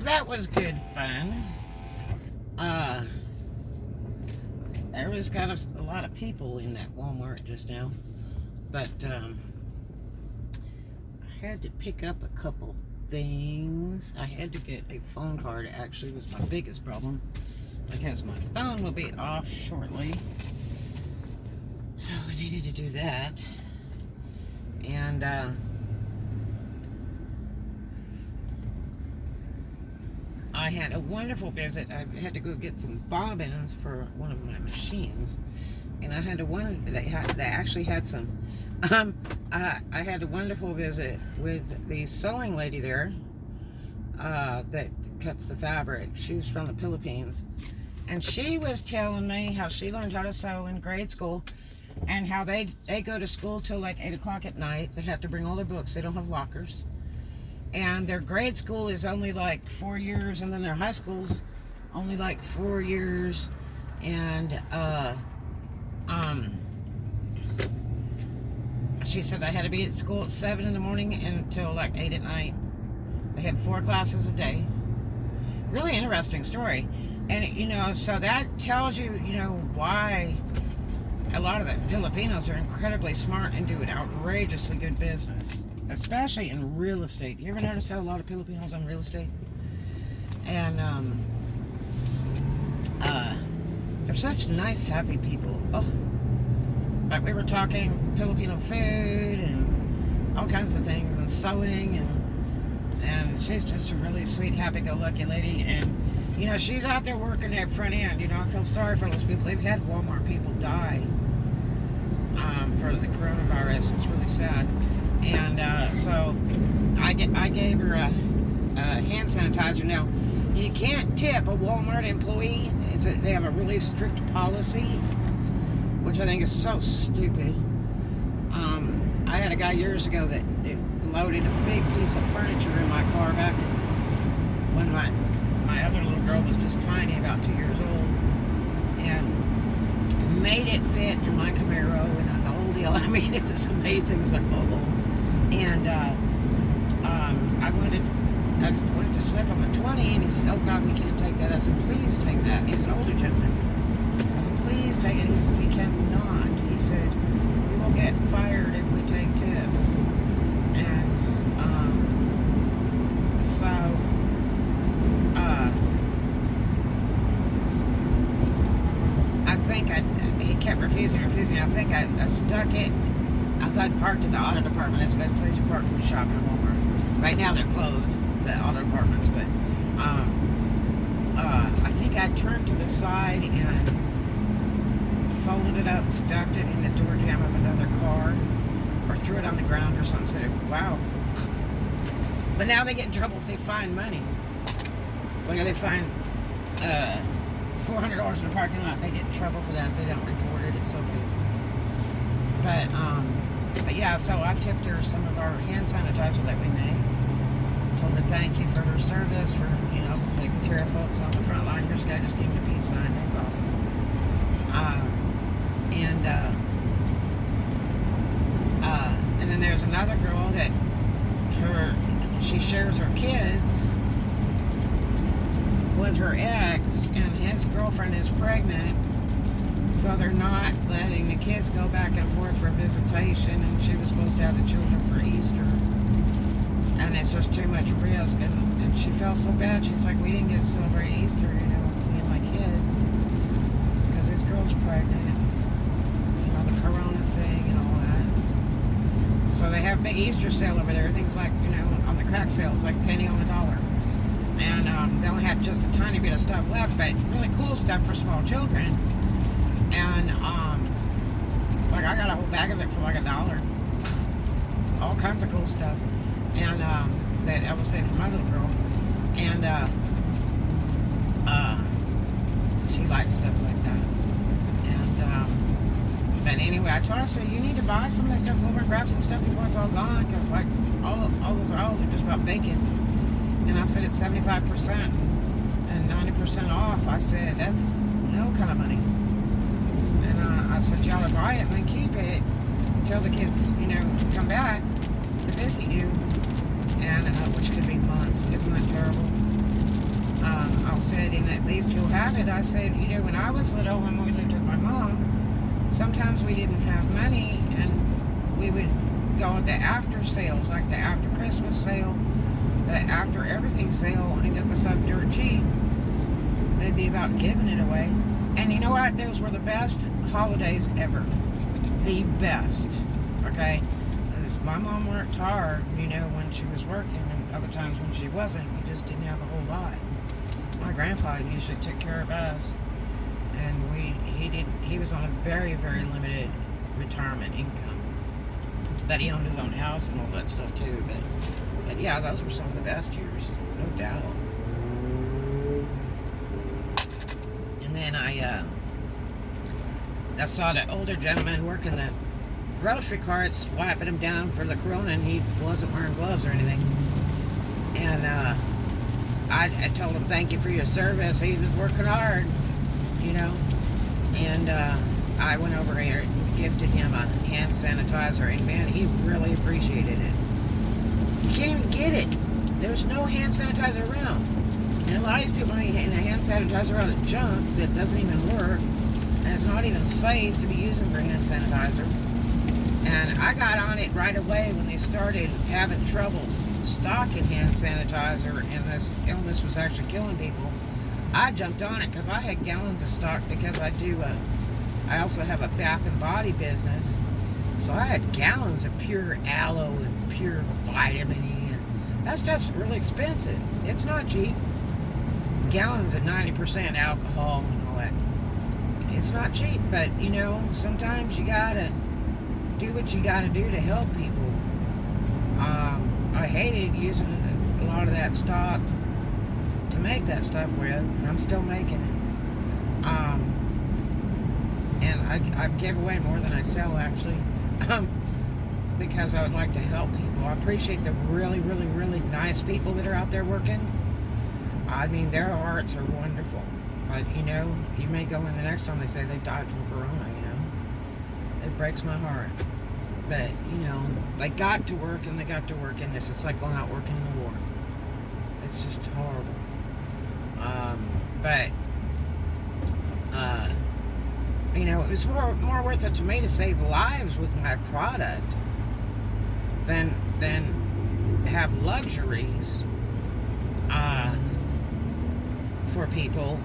that was good fun. There was kind of a lot of people in that Walmart just now, but I had to pick up a couple things. I had to get a phone card, actually, was my biggest problem, because my phone will be off shortly. So I needed to do that. And I had a wonderful visit. I had to go get some bobbins for one of my machines, and I had they actually had some. I had a wonderful visit with the sewing lady there that cuts the fabric. She was from the Philippines, and she was telling me how she learned how to sew in grade school, and how they go to school till like 8 o'clock at night. They have to bring all their books. They don't have lockers. And their grade school is only like 4 years, and then their high school's only like 4 years. And she said I had to be at school at 7 in the morning until like 8 at night. They had 4 classes a day. Really interesting story. And so that tells you, why a lot of the Filipinos are incredibly smart and do an outrageously good business, especially in real estate. You ever notice how a lot of Filipinos on real estate? And they're such nice, happy people. Oh, like we were talking Filipino food and all kinds of things, and sewing, and she's just a really sweet, happy-go-lucky lady. And she's out there working that front end. I feel sorry for those people. They've had Walmart people die for the coronavirus. It's really sad. And so I gave her a hand sanitizer. Now, you can't tip a Walmart employee. They have a really strict policy, which I think is so stupid. I had a guy years ago that loaded a big piece of furniture in my car back when my other little girl was just tiny, about 2 years old, and made it fit in my Camaro and the whole deal. I mean, it was amazing. It was like, oh. And I wanted to slip him a 20, and he said, oh God, we can't take that. I said, please take that. And he's an older gentleman. I said, please take it. He said, we cannot. He said, we will get fired if we take tips. And so I think he kept refusing. I think I stuck it. I parked at the auto department. That's the best place to park in the shop in Walmart. Right now they're closed, the auto departments, but I think I turned to the side and folded it up and stuffed it in the door jamb of another car, or threw it on the ground or something. Said, wow. But now they get in trouble if they find money. Like, they find $400 in a parking lot. They get in trouble for that if they don't report it. It's so big. But yeah, so I tipped her some of our hand sanitizer that we made. Told her thank you for her service, for taking care of folks on the front line. Here's a guy just gave me a peace sign. That's awesome. And then there's another girl that she shares her kids with her ex, and his girlfriend is pregnant. So they're not letting the kids go back and forth for visitation, and she was supposed to have the children for Easter. And it's just too much risk, and she felt so bad. She's like, we didn't get to celebrate Easter, me and my kids, because this girl's pregnant, and, the corona thing and all that. So they have a big Easter sale over there. Things like, on the crack sale, it's like a penny on the dollar. And they only have just a tiny bit of stuff left, but really cool stuff for small children. And like, I got a whole bag of it for like $1. All kinds of cool stuff. And that I would say for my little girl. And she likes stuff like that. And but anyway, I told her, I said, you need to buy some of that stuff. Go over and grab some stuff before it's all gone, because like all those aisles are just about vacant. And I said, it's 75% and 90% off. I said, that's no kind of money. I said, y'all to buy it and then keep it until the kids, come back to visit you, and which could be months. Isn't that terrible? I'll say it, and at least you'll have it. I said, you know, when I was little, when we lived with my mom, sometimes we didn't have money, and we would go at the after sales, like the after Christmas sale, the after everything sale, and get the stuff dirt cheap. They'd be about giving it away. And you know what? Those were the best holidays ever. The best. Okay? Because my mom worked hard, you know, when she was working, and other times when she wasn't, we just didn't have a whole lot. My grandpa usually took care of us, and he was on a very, very limited retirement income. But he owned his own house and all that stuff too. But yeah, those were some of the best years, no doubt. And then I saw the older gentleman working the grocery carts, wiping them down for the corona, and he wasn't wearing gloves or anything. And I told him, thank you for your service. He was working hard, you know. And I went over here and gifted him a hand sanitizer, and man, he really appreciated it. You can't even get it. There's no hand sanitizer around. And a lot of these people are getting a hand sanitizer out of junk that doesn't even work, and it's not even safe to be using for hand sanitizer. And I got on it right away when they started having troubles stocking hand sanitizer, and this illness was actually killing people. I jumped on it because I had gallons of stock, because I also have a bath and body business. So I had gallons of pure aloe and pure vitamin E, and that stuff's really expensive. It's not cheap. Gallons of 90% alcohol and all that. It's not cheap, but you know, sometimes you gotta do what you gotta do to help people. I hated using a lot of that stock to make that stuff with, and I'm still making it. And I give away more than I sell, actually, because I would like to help people. I appreciate the really, really, really nice people that are out there working. I mean, their hearts are wonderful. But, you know, you may go in the next time they say they died from corona, you know. It breaks my heart. But, you know, they got to work, and they got to work in this. It's like going out working in the war. It's just horrible. You know, it was more worth it to me to save lives with my product than have luxuries for people,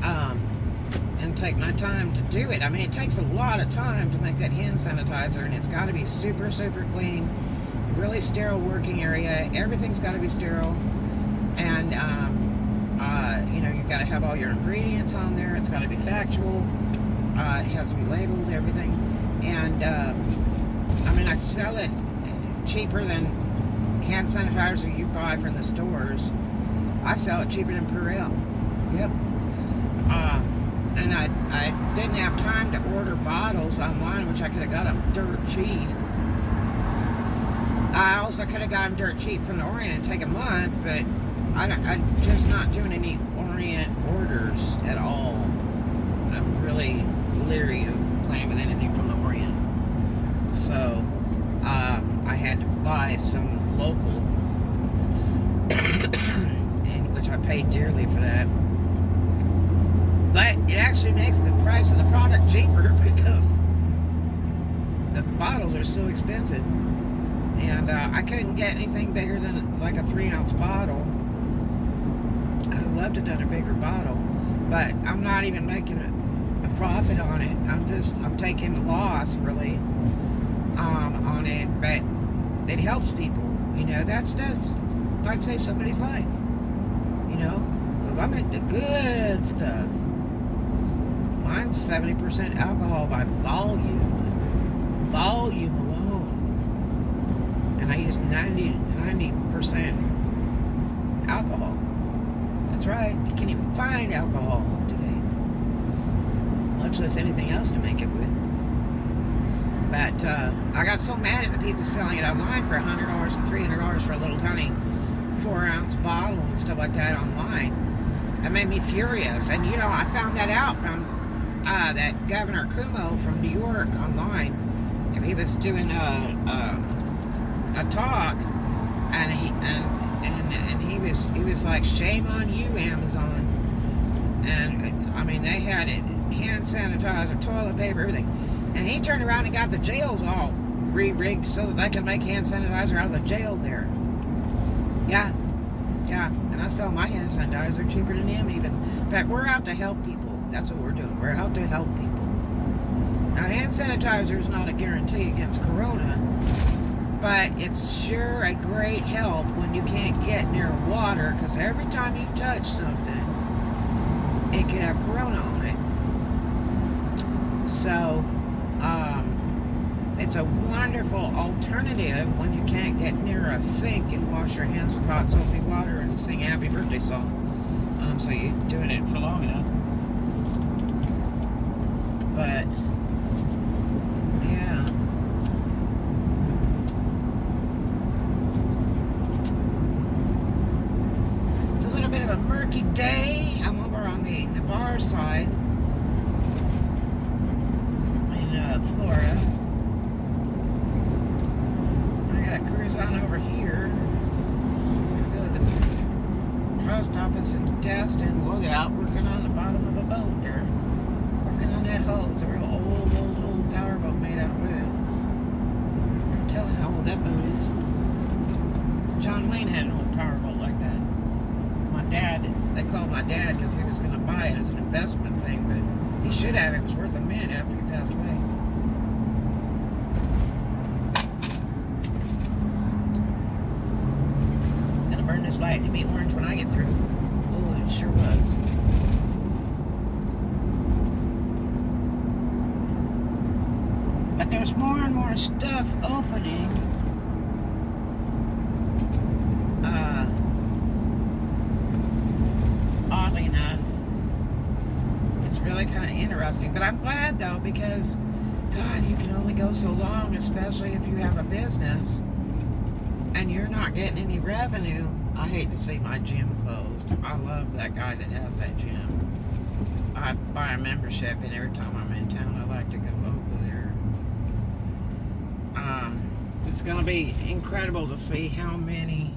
and take my time to do it. I mean, it takes a lot of time to make that hand sanitizer, and it's got to be super, super clean, really sterile working area. Everything's got to be sterile, and you know, you've got to have all your ingredients on there. It's got to be factual. It has to be labeled, everything. And I mean, I sell it cheaper than hand sanitizer you buy from the stores. I sell it cheaper than Purell. Yep. And I didn't have time to order bottles online, which I could have got them dirt cheap. I also could have got them dirt cheap from the Orient and take a month, but I'm just not doing any Orient orders at all. I'm really leery of playing with anything from the Orient. So, I had to buy some local, and which I paid dearly for that. But it actually makes the price of the product cheaper because the bottles are so expensive. And I couldn't get anything bigger than like a 3-ounce bottle. I'd have loved to have done a bigger bottle, but I'm not even making a profit on it. I'm taking a loss really on it, but it helps people. You know, that stuff might save somebody's life. You know, because I'm into good stuff. Mine's 70% alcohol by volume alone, and I use 90% alcohol. That's right. You can't even find alcohol today, much less anything else to make it with. But I got so mad at the people selling it online for $100 and $300 for a little tiny 4-ounce bottle and stuff like that online. It made me furious. And you know, I found that out from that Governor Cuomo from New York online. And he was doing a talk, and he was like, shame on you, Amazon. And I mean, they had it, hand sanitizer, toilet paper, everything. And he turned around and got the jails all re-rigged so that they could make hand sanitizer out of the jail there. Yeah. And I sell my hand sanitizer cheaper than him even. In fact, we're out to help people. That's what we're doing. We're out to help people. Now, hand sanitizer is not a guarantee against corona, but it's sure a great help when you can't get near water, because every time you touch something, it could have corona on it. So, it's a wonderful alternative when you can't get near a sink and wash your hands with hot soapy water and sing happy birthday song. So you're doing it for long enough. But, yeah. It's a little bit of a murky day. I'm over on the Navarre side in Florida. Cruise on over here. Go to the post office in Destin. We'll get out working on the bottom of a boat there. Working on that hull. It's a real old power boat made out of wood. I'm telling you how old that boat is. John Wayne had an old power boat like that. My dad, they called my dad because he was going to buy it as an investment thing, but he should have. It was worth a mint after he passed away. This light to be orange when I get through. Oh, it sure was. But there's more and more stuff opening. Oddly enough, it's really kind of interesting. But I'm glad though, because God, you can only go so long, especially if you have a business and you're not getting any revenue. I hate to see my gym closed. I love that guy that has that gym. I buy a membership, and every time I'm in town, I like to go over there. It's going to be incredible to see how many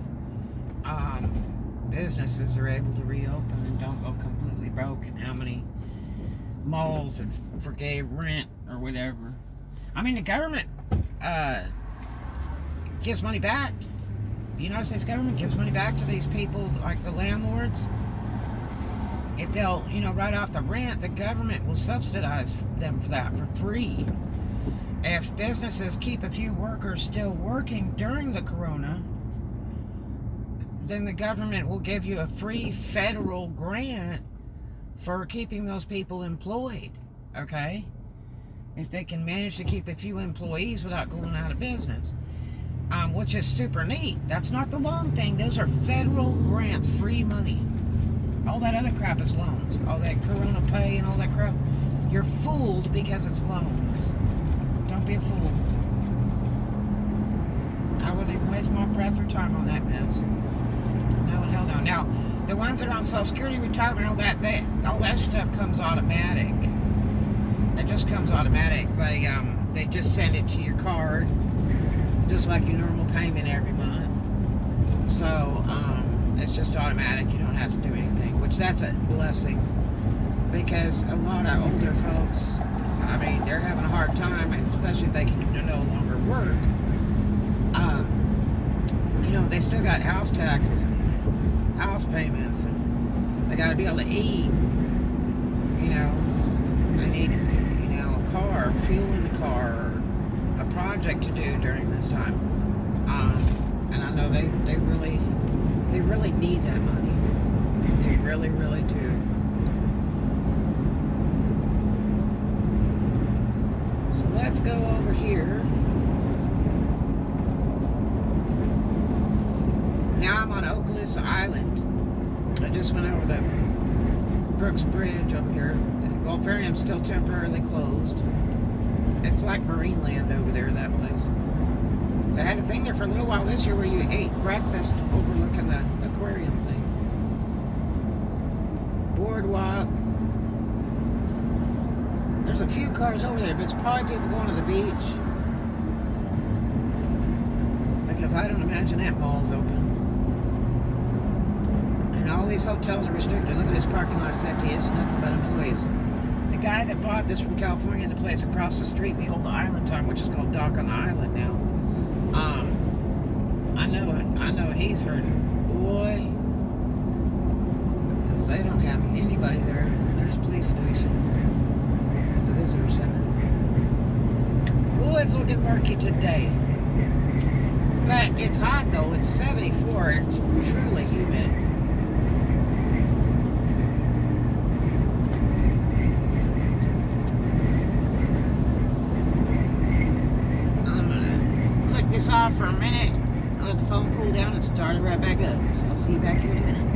businesses are able to reopen and don't go completely broke, and how many malls have forgave rent or whatever. I mean, the government gives money back. The United States government gives money back to these people, like the landlords. If they'll, write off the rent, the government will subsidize them for that for free. If businesses keep a few workers still working during the corona, then the government will give you a free federal grant for keeping those people employed, okay? If they can manage to keep a few employees without going out of business. Which is super neat. That's not the loan thing. Those are federal grants, free money. All that other crap is loans. All that Corona Pay and all that crap. You're fooled because it's loans. Don't be a fool. I wouldn't even waste my breath or time on that mess. No, hell no. Now, the ones that are on Social Security, retirement, all that stuff comes automatic. It just comes automatic. They just send it to your card, just like your normal payment every month. So, it's just automatic. You don't have to do anything, which that's a blessing, because a lot of older folks, I mean, they're having a hard time, especially if they can no longer work. They still got house taxes and house payments, and they got to be able to eat. They need, a car, fuel in the car, or a project to do during this time. And I know they really need that money. They really, really do. So let's go over here. Now I'm on Okaloosa Island. I just went over the Brooks Bridge over here. The Gulfarium's still temporarily closed. It's like marine land over there, that place. They had a thing there for a little while this year where you ate breakfast overlooking the aquarium thing. Boardwalk. There's a few cars over there, but it's probably people going to the beach. Because I don't imagine that mall's open. these hotels are restricted. Look at this parking lot. It's empty. It's nothing but employees. The guy that bought this from California in the place across the street, the old Island Time, which is called Dock on the Island now. I know he's hurting. Boy. Because they don't have anybody there. There's a police station. There's a visitor center. Boy, it's looking murky today. But it's hot though. It's 74. It's truly humid. I'm gonna click this off for a minute. Let the phone cool down and start it right back up. So I'll see you back here in a minute.